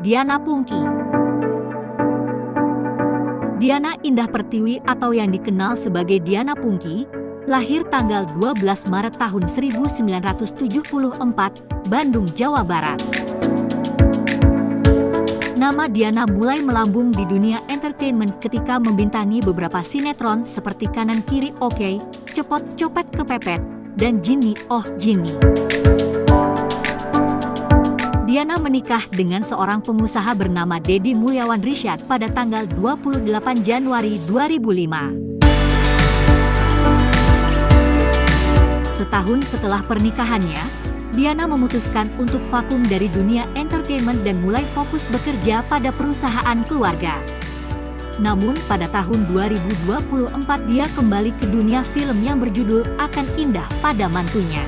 Diana Pungky. Diana Indah Pertiwi atau yang dikenal sebagai Diana Pungky, lahir tanggal 12 Maret tahun 1974, Bandung, Jawa Barat. Nama Diana mulai melambung di dunia entertainment ketika membintangi beberapa sinetron seperti Kanan Kiri Oke, Cepot Copet Kepepet, dan Jinny Oh Jinny. Diana menikah dengan seorang pengusaha bernama Deddy Mulyawan Rishad pada tanggal 28 Januari 2005. Setahun setelah pernikahannya, Diana memutuskan untuk vakum dari dunia entertainment dan mulai fokus bekerja pada perusahaan keluarga. Namun pada tahun 2024 dia kembali ke dunia film yang berjudul Akan Indah pada Mantunya.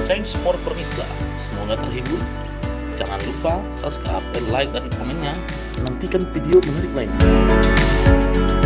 Thanks for Permisla. Semoga terhibur. Jangan lupa subscribe, like, dan komennya. Nantikan video menarik lainnya.